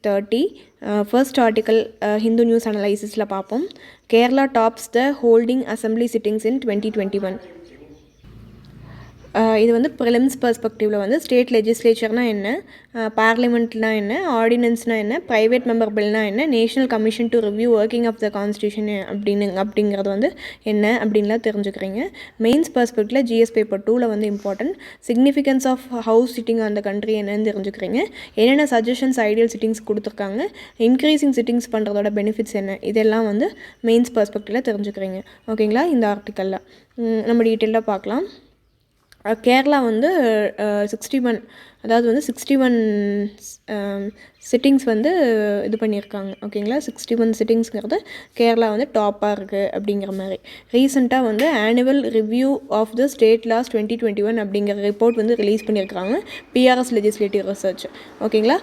30. First article Hindu News Analysisல பார்ப்போம். Kerala tops the holding assembly sittings in 2021. இது வந்து prelims பர்ஸ்பெக்டிவில் வந்து ஸ்டேட் லெஜிஸ்லேச்சர்னால் என்ன, பார்லிமெண்ட்னால் என்ன, ஆர்டினன்ஸ்னால் என்ன, ப்ரைவேட் மெம்பர் பில்னால் என்ன, national commission to review working of the constitution அப்படிங்கிறது வந்து என்ன அப்படின்லாம் தெரிஞ்சுக்கிறீங்க. மெயின்ஸ் பர்ஸ்பெக்டிவில் ஜிஎஸ் பேப்பர் 2ல் வந்து important. Significance of house sitting அந்த கண்ட்ரி என்னன்னு தெரிஞ்சுக்கிறீங்க. என்னென்ன சஜஷன்ஸ் ஐடியல் சிட்டிங்ஸ் கொடுத்துருக்காங்க, இன்க்ரீஸிங் சிட்டிங்ஸ் பண்ணுறதோட பெனிஃபிட்ஸ் என்ன, இதெல்லாம் வந்து மெயின்ஸ் பர்ஸ்பெக்டிவில் தெரிஞ்சுக்கிறீங்க. ஓகேங்களா? இந்த ஆர்டிக்கலில் நம்ம டீட்டெயிலாக பார்க்கலாம். கேரளா வந்து 61, அதாவது வந்து 61 சிட்டிங்ஸ் வந்து இது பண்ணியிருக்காங்க. ஓகேங்களா? 61 சிட்டிங்ஸ்ங்கிறது கேரளா வந்து டாப்பாக இருக்குது அப்படிங்கிற மாதிரி. ரீசெண்டாக வந்து annual review of the state laws 2021 அப்படிங்கிற ரிப்போர்ட் வந்து ரிலீஸ் பண்ணியிருக்காங்க பிஆர்எஸ் லெஜிஸ்லேட்டிவ் ரிசர்ச். ஓகேங்களா?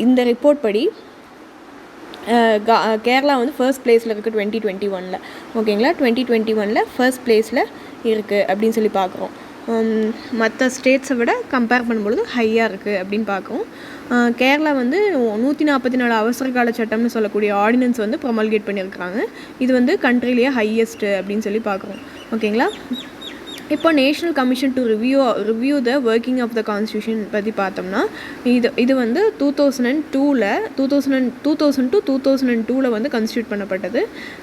இந்த ரிப்போர்ட் படி கேரளா வந்து ஃபர்ஸ்ட் பிளேஸில் இருக்குது 2021. ஓகேங்களா? 2021 ஃபர்ஸ்ட் பிளேஸில் இருக்குது அப்படின்னு சொல்லி பார்க்குறோம். மற்ற ஸ்டேட்ஸை விட கம்பேர் பண்ணும்பொழுது ஹையாக இருக்குது அப்படின்னு பார்க்குறோம். கேரளா வந்து 144 அவசர கால சட்டம்னு சொல்லக்கூடிய ஆர்டினன்ஸ் வந்து ப்ரொமல்கேட் பண்ணியிருக்காங்க. இது வந்து கண்ட்ரிலேயே ஹையஸ்ட்டு அப்படின்னு சொல்லி பார்க்குறோம். ஓகேங்களா? இப்போ national commission to review the working of the constitution பற்றி பார்த்தோம்னா இது வந்து 2002 வந்து கன்ஸ்டியூட் பண்ணப்பட்டது.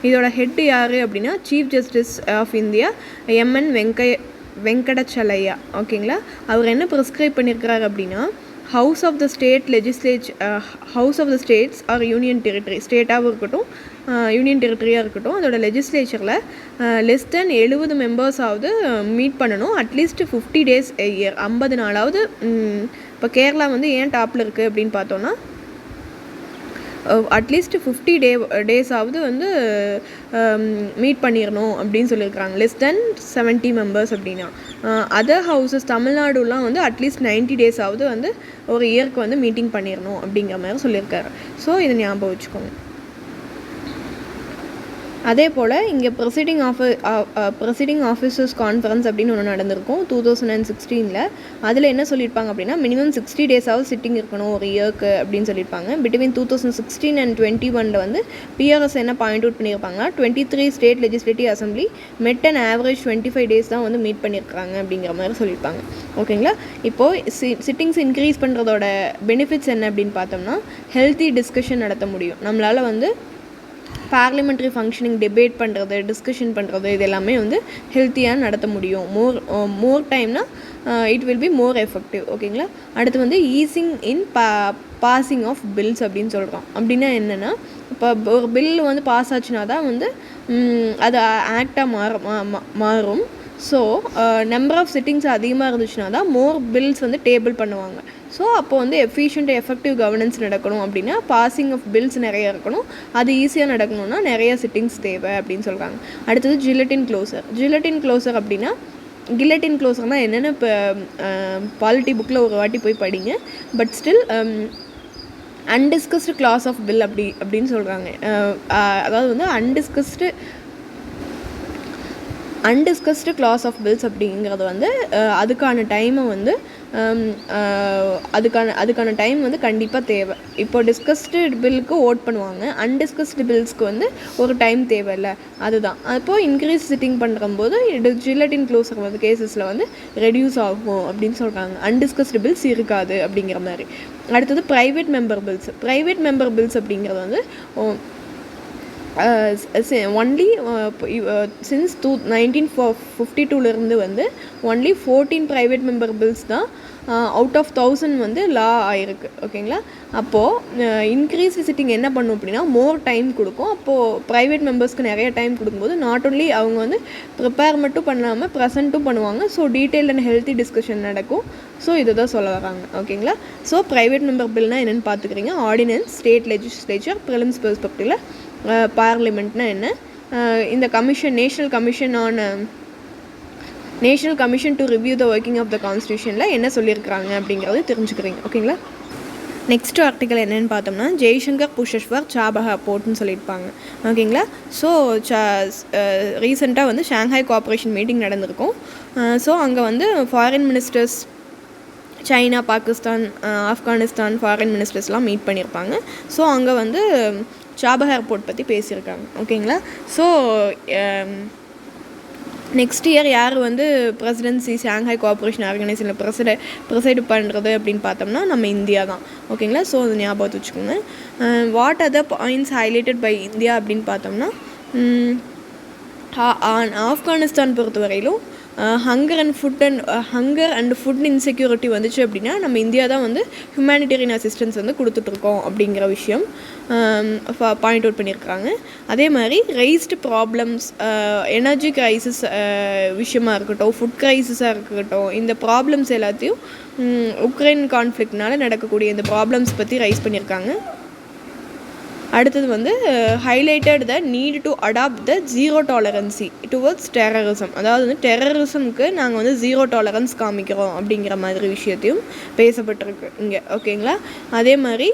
இதோட ஹெட் யார் அப்படின்னா chief justice of India MN Venkatachaliah. ஓகேங்களா? அவர் என்ன ப்ரிஸ்கிரைப் பண்ணியிருக்கிறார் அப்படின்னா house of the states or union territory, ஸ்டேட்டாகவும் இருக்கட்டும் யூனியன் டெரிட்டரியாக இருக்கட்டும், அதோட லெஜிஸ்லேச்சரில் லெஸ் தென் 70 மெம்பர்ஸாவது மீட் பண்ணணும் அட்லீஸ்ட் 50 days a year, 50 நாளாவது. இப்போ கேரளா வந்து ஏன் டாப்பில் இருக்குது அப்படின்னு பார்த்தோன்னா அட்லீஸ்ட் 50 days வந்து மீட் பண்ணிடணும் அப்படின்னு சொல்லியிருக்காங்க. லெஸ் தென் 70 மெம்பர்ஸ் அப்படின்னா. அதர் ஹவுசஸ் தமிழ்நாடுலாம் வந்து அட்லீஸ்ட் 90 days வந்து ஒரு இயருக்கு வந்து மீட்டிங் பண்ணிடணும் அப்படிங்கிற மாதிரி சொல்லியிருக்காரு. ஸோ இதை ஞாபகம் வச்சுக்கோங்க. அதே போல் இங்கே ப்ரெசிடிங் ஆஃபீஸர்ஸ் கான்ஃபரன்ஸ் அப்படின்னு ஒன்று நடந்திருக்கும் 2016. அதில் என்ன சொல்லியிருப்பாங்க அப்படின்னா மினிமம் 60 days சிட்டிங் இருக்கணும் ஒரு இயருக்கு அப்படின்னு சொல்லியிருப்பாங்க. பிட்வீன் 2016 and 2021 வந்து பிஆர்எஸ் என்ன பாயிண்ட் அவுட் பண்ணியிருப்பாங்கன்னா 23 state legislative assembly met and average 25 days தான் வந்து மீட் பண்ணியிருக்காங்க அப்படிங்கிற மாதிரி சொல்லியிருப்பாங்க. ஓகேங்களா? இப்போது சிட்டிங்ஸ் இன்க்ரீஸ் பண்ணுறதோட பெனிஃபிட்ஸ் என்ன அப்படின்னு பார்த்தோம்னா ஹெல்த்தி டிஸ்கஷன் நடத்த முடியும். நம்மளால் வந்து பார்லிமெண்ட்ரி ஃபங்க்ஷனிங் டிபேட் பண்ணுறது, டிஸ்கஷன் பண்ணுறது, இது எல்லாமே வந்து ஹெல்த்தியாக நடத்த முடியும். மோர் டைம்னா it will be more effective. ஓகேங்களா? அடுத்து வந்து easing in passing of bills அப்படின்னு சொல்கிறோம். அப்படின்னா என்னென்னா இப்போ ஒரு பில் வந்து பாஸ் ஆச்சுன்னா தான் வந்து அது ஆக்டாக மாறும். ஸோ நம்பர் ஆஃப் சிட்டிங்ஸ் அதிகமாக இருந்துச்சுன்னா தான் மோர் பில்ஸ் வந்து டேபிள் பண்ணுவாங்க. ஸோ அப்போ வந்து எஃபிஷியன்ட் எஃபெக்டிவ் கவர்னன்ஸ் நடக்கணும் அப்படின்னா பாசிங் ஆஃப் பில்ஸ் நிறையா இருக்கணும். அது ஈஸியாக நடக்கணும்னா நிறையா சிட்டிங்ஸ் தேவை அப்படின்னு சொல்கிறாங்க. அடுத்தது கில்லட்டின் க்ளோசர் அப்படின்னா கில்லட்டின் க்ளோசர்னால் என்னென்ன இப்போ பாலிட்டி புக்கில் ஒரு வாட்டி போய் படிங்க. But still undiscussed clause of bill அப்படின்னு சொல்கிறாங்க. அதாவது வந்து அன்டிஸ்கஸ்டு கிளாஸ் ஆஃப் பில்ஸ் அப்படிங்கிறது வந்து அதுக்கான டைமை வந்து அதுக்கான டைம் வந்து கண்டிப்பாக தேவை. இப்போ டிஸ்கஸ்டு பில்லுக்கு ஓட் பண்ணுவாங்க, அன்டிஸ்கஸ்டு பில்ஸ்க்கு வந்து ஒரு டைம் தேவையில்லை. அதுதான் அப்போது இன்க்ரீஸ் சிட்டிங் பண்ணும்போது கில்லட்டின் க்ளோசர் வந்து கேசஸில் வந்து ரெடியூஸ் ஆகும் அப்படின்னு சொல்கிறாங்க. அன்டிஸ்கஸ்டு பில்ஸ் இருக்காது அப்படிங்கிற மாதிரி. அடுத்தது ப்ரைவேட் மெம்பர் பில்ஸ் அப்படிங்கிறது வந்து ஒன்லி சின்ஸ் 1952 வந்து ஒன்லி 14 ப்ரைவேட் மெம்பர் பில்ஸ் தான் அவுட் ஆஃப் 1000 வந்து லா ஆகிருக்கு. ஓகேங்களா? அப்போது இன்க்ரீஸ் சிட்டிங் என்ன பண்ணும் அப்படின்னா மோர் டைம் கொடுக்கும். அப்போது ப்ரைவேட் மெம்பர்ஸ்க்கு நிறைய டைம் கொடுக்கும்போது நாட் ஒன்லி அவங்க வந்து ப்ரிப்பேர் மட்டும் பண்ணாமல் ப்ரெசென்ட்டும் பண்ணுவாங்க. So detail and healthy discussion நடக்கும். ஸோ இதை தான் சொல்ல வராங்க. ஓகேங்களா? ஸோ ப்ரைவேட் மெம்பர் பில்னால் என்னென்னு பார்த்துக்கிறீங்க. ஆர்டினன்ஸ், ஸ்டேட் லெஜிஸ்லேச்சர், ப்ரிலிம்ஸ் பெர்ஸ்பெக்டிவில் பார்லிமெண்ட்னா என்ன, இந்த commission national commission to review the working of the கான்ஸ்டியூஷனில் என்ன சொல்லியிருக்கிறாங்க அப்படிங்கிறது தெரிஞ்சுக்கிறீங்க. ஓகேங்களா? நெக்ஸ்ட் ஆர்டிக்கல் என்னென்னு பார்த்தோம்னா ஜெய்சங்கர் புஷஸ் ஃபார் chabahar போர்ட்னு சொல்லியிருப்பாங்க. ஓகேங்களா? ஸோ ரீசெண்டாக வந்து ஷாங்காய் கோஆப்ரேஷன் மீட்டிங் நடந்திருக்கும். ஸோ அங்கே வந்து foreign ministers China, Pakistan, Afghanistan foreign மினிஸ்டர்ஸ்லாம் மீட் பண்ணியிருப்பாங்க. ஸோ அங்கே வந்து சாபஹார் போர்ட் பற்றி பேசியிருக்காங்க. ஓகேங்களா. ஸோ நெக்ஸ்ட் இயர் யார் வந்து பிரசிடென்சி ஷாங்காய் கோஆப்ரேஷன் ஆர்கனைசேஷனில் ப்ரெசைட் பண்ணுறது அப்படின்னு பார்த்தோம்னா நம்ம இந்தியா தான். ஓகேங்களா. ஸோ அது ஞாபகத்து வச்சுக்கோங்க. What other points highlighted by India அப்படின்னு பார்த்தோம்னா ஆப்கானிஸ்தான் பொறுத்த வரையிலும் ஹங்கர் அண்ட் ஃபுட் இன்செக்யூரிட்டி வந்துச்சு அப்படின்னா நம்ம இந்தியா தான் வந்து ஹியூமனிடேரியன் அசிஸ்டன்ஸ் வந்து கொடுத்துட்ருக்கோம் அப்படிங்கிற விஷயம் பாயிண்ட் அவுட் பண்ணியிருக்காங்க. அதே மாதிரி ரைஸ்டு ப்ராப்ளம்ஸ், எனர்ஜி க்ரைசிஸ் விஷயமாக இருக்கட்டும், ஃபுட் க்ரைசிஸாக இருக்கட்டும், இந்த ப்ராப்ளம்ஸ் எல்லாத்தையும் உக்ரைன் கான்ஃப்ளிக்ட்னால நடக்கக்கூடிய இந்த ப்ராப்ளம்ஸ் பற்றி ரைஸ் பண்ணியிருக்காங்க. அடுத்தது வந்து highlighted the need to adopt the zero tolerance towards terrorism. அதாவது வந்து டெரரிசம்க்கு நாங்கள் வந்து ஜீரோ டாலரன்ஸ் காமிக்கிறோம் அப்படிங்கிற மாதிரி விஷயத்தையும் பேசப்பட்டிருக்கு இங்கே. ஓகேங்களா. அதே மாதிரி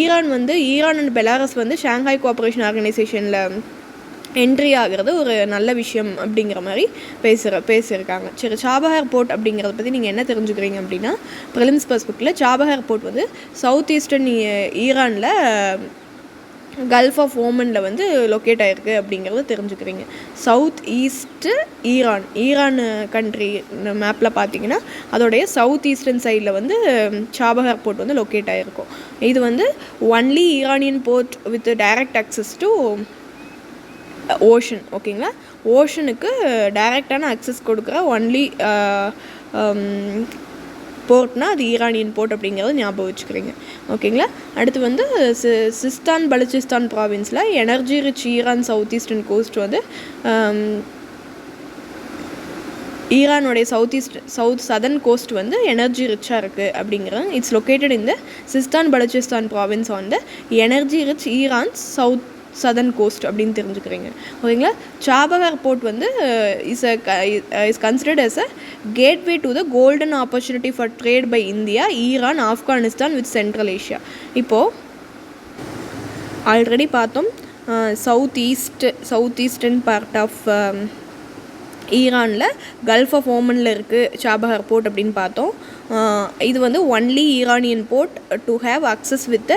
ஈரான் அண்ட் பெலாரஸ் வந்து ஷாங்காய் கோஆப்ரேஷன் ஆர்கனைசேஷனில் என்ட்ரி ஆகிறது ஒரு நல்ல விஷயம் அப்படிங்கிற மாதிரி பேசியிருக்காங்க. சரி, சாபஹார் போர்ட் அப்படிங்கிறத பற்றி நீங்கள் என்ன தெரிஞ்சுக்கிறீங்க அப்படின்னா ப்ரிலிம்ஸ் பெர்ஸ்பெக்டிவில் சாபஹார் போர்ட் வந்து சவுத் ஈஸ்டர்ன் ஈரானில் கல்ஃப் ஆஃப் ஓமனில் வந்து லொக்கேட் ஆகிருக்கு அப்படிங்கிறத தெரிஞ்சுக்கிறீங்க. சவுத் ஈஸ்ட்டு ஈரான் கண்ட்ரி மேப்பில் பார்த்தீங்கன்னா அதோடைய சவுத் ஈஸ்டர்ன் சைடில் வந்து சாபஹார் போர்ட் வந்து லொக்கேட் ஆகிருக்கும். இது வந்து only Iranian port with direct access to ocean. ஓகேங்களா. ஓஷனுக்கு டைரெக்டான அக்சஸ் கொடுக்குற ஒன்லி போர்ட்னால் அது ஈரானியன் போர்ட் அப்படிங்கிறத ஞாபகம் வச்சுக்கிறீங்க. ஓகேங்களா. அடுத்து வந்து சிஸ்தான் பலுச்சிஸ்தான் ப்ராவின்ஸில் energy rich Iran south eastern coast வந்து ஈரானுடைய சவுத் சதர்ன் கோஸ்ட் வந்து எனர்ஜி ரிச்சாக இருக்குது அப்படிங்கிறது. It's located in the Sistan Baluchistan province on the energy rich Iran south southern coast அப்படின்னு தெரிஞ்சுக்கிறீங்க. ஓகேங்களா. சாபஹார் போர்ட் வந்து is considered as a gateway to the golden opportunity for trade by India, Iran, Afghanistan with Central Asia. இப்போது already பார்த்தோம் south eastern part of ஈரானில் gulf of ஓமனில் இருக்குது Chabahar port அப்படின்னு பார்த்தோம். இது வந்து only Iranian port to have access with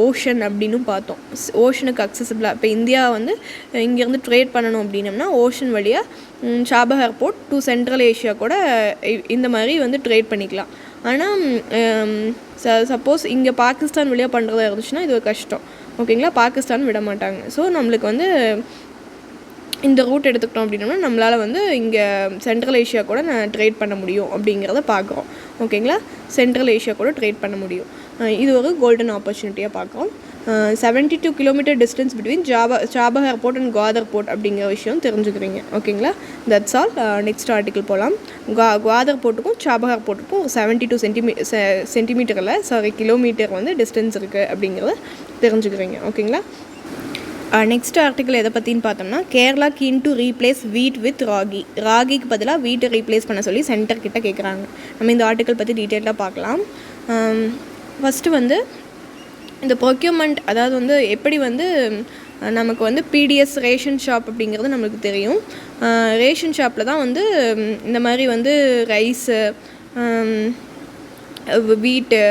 ocean அப்படின்னு பார்த்தோம். ஓஷனுக்கு அக்சசபிளாக இப்போ இந்தியா வந்து இங்கேருந்து ட்ரேட் பண்ணணும் அப்படின்னம்னா ஓஷன் வழியாக Chabahar port to Central Asia கூட இந்த மாதிரி வந்து ட்ரேட் பண்ணிக்கலாம். ஆனால் சப்போஸ் இங்கே பாகிஸ்தான் வழியாக பண்ணுறதா இருந்துச்சுன்னா இது ஒரு கஷ்டம். ஓகேங்களா. பாகிஸ்தான் விட மாட்டாங்க. ஸோ நம்மளுக்கு வந்து இந்த ரூட் எடுத்துக்கிட்டோம் அப்படின்னா நம்மளால் வந்து இங்கே சென்ட்ரல் ஏஷியா கூட ட்ரேட் பண்ண முடியும் அப்படிங்கிறத பார்க்குறோம். ஓகேங்களா. சென்ட்ரல் ஏஷியா கூட ட்ரேட் பண்ண முடியும். இது ஒரு கோல்டன் ஆப்பர்ச்சுனிட்டியாக பார்க்குறோம். 72 kilometre distance between Chabahar port and Gwadar port அப்படிங்கிற விஷயம் தெரிஞ்சுக்கிறீங்க. ஓகேங்களா. That's all. நெக்ஸ்ட் ஆர்டிக்கல் போகலாம். குவாதர் போர்ட்டுக்கும் சாபஹார் போர்ட்டுக்கும் 72 கிலோமீட்டர் வந்து டிஸ்டன்ஸ் இருக்குது அப்படிங்கிறத தெரிஞ்சுக்கிறீங்க. ஓகேங்களா. நெக்ஸ்ட் ஆர்டிக்கல் எதை பற்றின்னு பார்த்தோம்னா Kerala keen to replace wheat with ராகிக்கு பதிலாக வீட்டை ரீப்ளேஸ் பண்ண சொல்லி சென்டர் கிட்ட கேட்குறாங்க. நம்ம இந்த ஆர்டிக்கல் பற்றி டீட்டெயிலாக பார்க்கலாம். ஃபஸ்ட்டு வந்து இந்த ப்ரொக்யூர்மெண்ட், அதாவது வந்து எப்படி வந்து நமக்கு வந்து பிடிஎஸ் ரேஷன் ஷாப் அப்படிங்கிறது நம்மளுக்கு தெரியும். ரேஷன் ஷாப்பில் தான் வந்து இந்த மாதிரி வந்து ரைஸு, வீட்டு,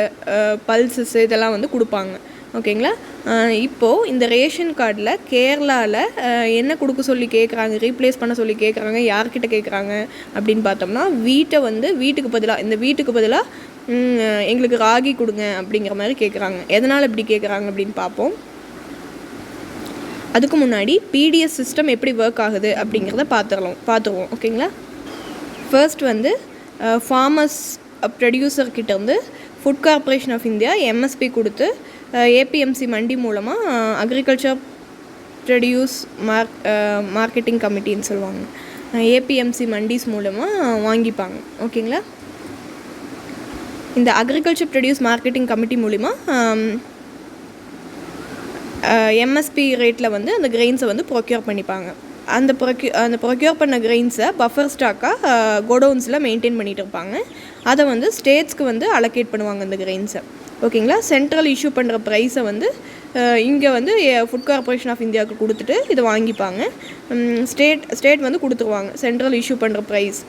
பல்சஸ் இதெல்லாம் வந்து கொடுப்பாங்க. ஓகேங்களா. இப்போது இந்த ரேஷன் கார்டில் கேரளாவில் என்ன கொடுக்க சொல்லி கேட்குறாங்க, ரீப்ளேஸ் பண்ண சொல்லி கேட்குறாங்க, யார்கிட்ட கேட்குறாங்க அப்படின்னு பார்த்தோம்னா வீட்டுக்கு பதிலாக எங்களுக்கு ராகி கொடுங்க அப்படிங்கிற மாதிரி கேட்குறாங்க. எதனால் இப்படி கேட்குறாங்க அப்படின்னு பார்ப்போம். அதுக்கு முன்னாடி பிடிஎஸ் சிஸ்டம் எப்படி ஒர்க் ஆகுது அப்படிங்கிறத பார்த்துருவோம். ஓகேங்களா. ஃபர்ஸ்ட் வந்து ஃபார்மர்ஸ் ப்ரொடியூசர்கிட்ட வந்து Food Corporation of India MSP கொடுத்து ஏபிஎம்சி மண்டி மூலமாக அக்ரிகல்ச்சர் ப்ரொடியூஸ் மார்க்கெட்டிங் கமிட்டின்னு சொல்லுவாங்க. ஏபிஎம்சி மண்டிஸ் மூலமாக வாங்கிப்பாங்க. ஓகேங்களா. இந்த அக்ரிகல்ச்சர் ப்ரொடியூஸ் மார்க்கெட்டிங் கமிட்டி மூலிமா எம்எஸ்பி ரேட்டில் வந்து அந்த கிரெயின்ஸை வந்து ப்ரொக்யூர் பண்ணிப்பாங்க. அந்த ப்ரொக்யூர் பண்ண கிரெயின்ஸை பஃபர் ஸ்டாக்காக கோடவுன்ஸில் மெயின்டைன் பண்ணிகிட்டு இருப்பாங்க. அதை வந்து ஸ்டேட்ஸ்க்கு வந்து அலோகேட் பண்ணுவாங்க இந்த கிரெயின்ஸை. ஓகேங்களா. சென்ட்ரல் இஷ்யூ பண்ணுற ப்ரைஸை வந்து இங்கே வந்து ஃபுட் கார்பரேஷன் ஆஃப் இந்தியாவுக்கு கொடுத்துட்டு இதை வாங்கிப்பாங்க. ஸ்டேட் வந்து கொடுத்துருவாங்க. சென்ட்ரல் இஷ்யூ பண்ணுற ப்ரைஸ்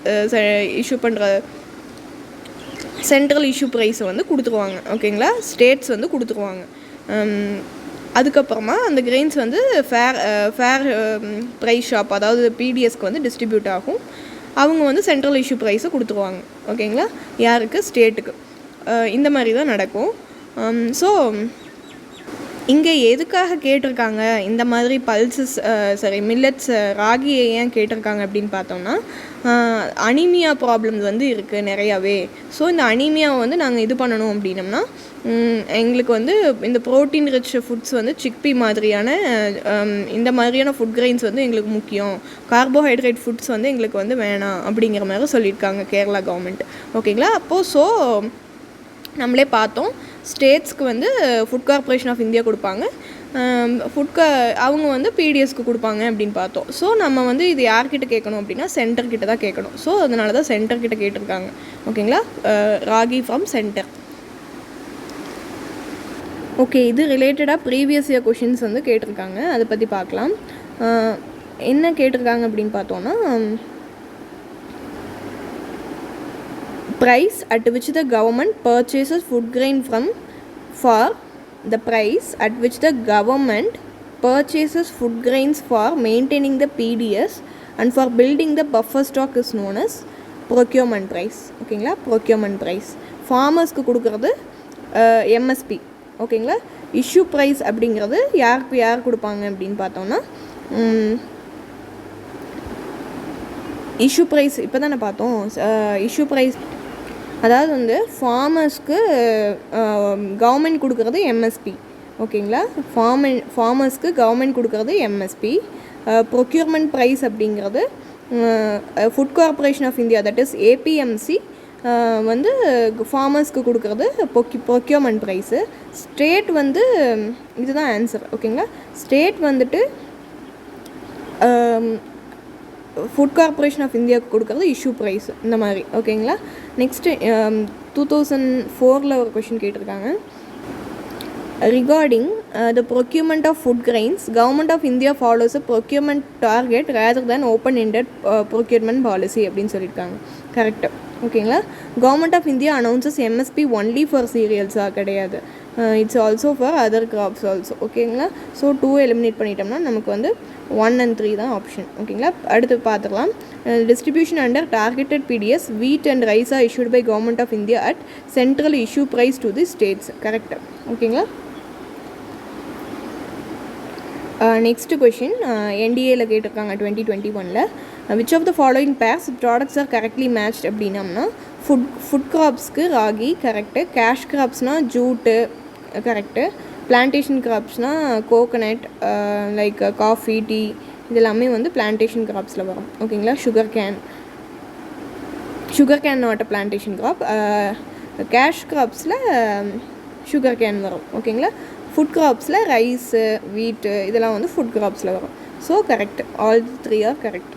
சென்ட்ரல் இஷ்யூ ப்ரைஸை வந்து கொடுத்துருவாங்க. ஓகேங்களா. ஸ்டேட்ஸ் வந்து கொடுத்துருவாங்க. அதுக்கப்புறமா அந்த கிரெயின்ஸ் வந்து ஃபேர் ப்ரைஸ் ஷாப், அதாவது பிடிஎஸ்க்கு வந்து டிஸ்ட்ரிபியூட் ஆகும். அவங்க வந்து சென்ட்ரல் இஷ்யூ ப்ரைஸை கொடுத்துருவாங்க. ஓகேங்களா. யாருக்கு? ஸ்டேட்டுக்கு. இந்த மாதிரி தான் நடக்கும். ஸோ இங்கே எதுக்காக கேட்டிருக்காங்க இந்த மாதிரி பல்சஸ் மில்லட்ஸ் ராகியை ஏன் கேட்டிருக்காங்க அப்படின்னு பார்த்தோம்னா, அனீமியா ப்ராப்ளம்ஸ் வந்து இருக்குது நிறையாவே. ஸோ இந்த அனீமியாவை வந்து நாங்கள் இது பண்ணணும் அப்படின்னம்னா எங்களுக்கு வந்து இந்த ப்ரோட்டீன் ரிச் ஃபுட்ஸ் வந்து சிக்பி மாதிரியான இந்த மாதிரியான ஃபுட் கிரெயின்ஸ் வந்து எங்களுக்கு முக்கியம், கார்போஹைட்ரேட் ஃபுட்ஸ் வந்து எங்களுக்கு வந்து வேணாம் அப்படிங்கிற மாதிரி சொல்லியிருக்காங்க கேரளா கவர்மெண்ட். ஓகேங்களா. அப்போது ஸோ நம்மளே பார்த்தோம், ஸ்டேட்ஸ்க்கு வந்து ஃபுட் கார்பரேஷன் ஆஃப் இந்தியா கொடுப்பாங்க, அவங்க வந்து பிடிஎஸ்க்கு கொடுப்பாங்க அப்படின்னு பார்த்தோம். ஸோ நம்ம வந்து இது யார்கிட்ட கேட்கணும் அப்படின்னா சென்டர்கிட்ட தான் கேட்கணும். ஸோ அதனால தான் சென்டர்கிட்ட கேட்டிருக்காங்க. ஓகேங்களா. Ragi from centre. ஓகே, இது ரிலேட்டடாக ப்ரீவியஸ் இயர் கொஷின்ஸ் வந்து கேட்டிருக்காங்க. அதை பற்றி பார்க்கலாம். என்ன கேட்டிருக்காங்க அப்படின்னு பார்த்தோன்னா, price at which the government purchases food grain for the price at which the government purchases food grains for maintaining the PDS and for building the buffer stock is known as procurement price. ஓகேங்களா. procurement price ஃபார்மர்ஸ்க்கு கொடுக்குறது MSP. ஓகேங்களா. Issue price அப்படிங்கிறது யார் கொடுப்பாங்க அப்படின்னு பார்த்தோன்னா, issue price இப்போ தானே பார்த்தோம். இஷ்யூ ப்ரைஸ் அதாவது வந்து ஃபார்மர்ஸ்க்கு கவர்மெண்ட் கொடுக்குறது எம்எஸ்பி. ஓகேங்களா. ஃபார்மர்ஸ்க்கு கவர்மெண்ட் கொடுக்குறது எம்எஸ்பி. ப்ரொக்யூர்மெண்ட் ப்ரைஸ் அப்படிங்கிறது Food Corporation of India, that is APMC வந்து ஃபார்மர்ஸ்க்கு கொடுக்குறது ப்ரொக்யூர்மெண்ட் ப்ரைஸு. ஸ்டேட் வந்து இதுதான் ஆன்சர். ஓகேங்களா. ஸ்டேட் வந்துட்டு ஃபுட் கார்பரேஷன் ஆஃப் இந்தியாவுக்கு கொடுக்குறது இஷ்யூ ப்ரைஸ் இந்த மாதிரி. ஓகேங்களா. நெக்ஸ்ட்டு 2004 ஒரு கொஷின் கேட்டிருக்காங்க. Regarding the procurement of food grains, government of India follows a procurement target rather than open ended procurement policy அப்படின்னு சொல்லியிருக்காங்க. கரெக்டு. ஓகேங்களா. Government of India announces MSP only for சீரியல்ஸாக கிடையாது, it's also for other crops also. ஓகேங்களா. So 2 eliminate பண்ணிட்டோம்னா நமக்கு வந்து 1 and 3 தான் ஆப்ஷன். ஓகேங்களா. அடுத்து பார்த்துக்கலாம். Distribution under targeted PDS wheat and rice are issued by government of India at central issue price to the states. Correct. ஓகேங்களா. Next question என்டிஏல கேட்டிருக்காங்க 2021. Which of the following pairs products are correctly matched அப்படின்னம்னா, food கிராப்ஸ்க்கு ragi correct, cash கிராப்ஸ்னால் jute correct, plantation கிராப்ஸ்னால் coconut like coffee, tea இதெல்லாமே வந்து plantation கிராப்ஸில் வரும். ஓகேங்களா. Sugar cane not a plantation crop. Cash கிராப்ஸில் சுகர் கேன் வரும். ஓகேங்களா. ஃபுட் கிராப்ஸில் ரைஸு, வீட்டு இதெல்லாம் வந்து ஃபுட் கிராப்ஸில் வரும். So correct, all 3 are correct.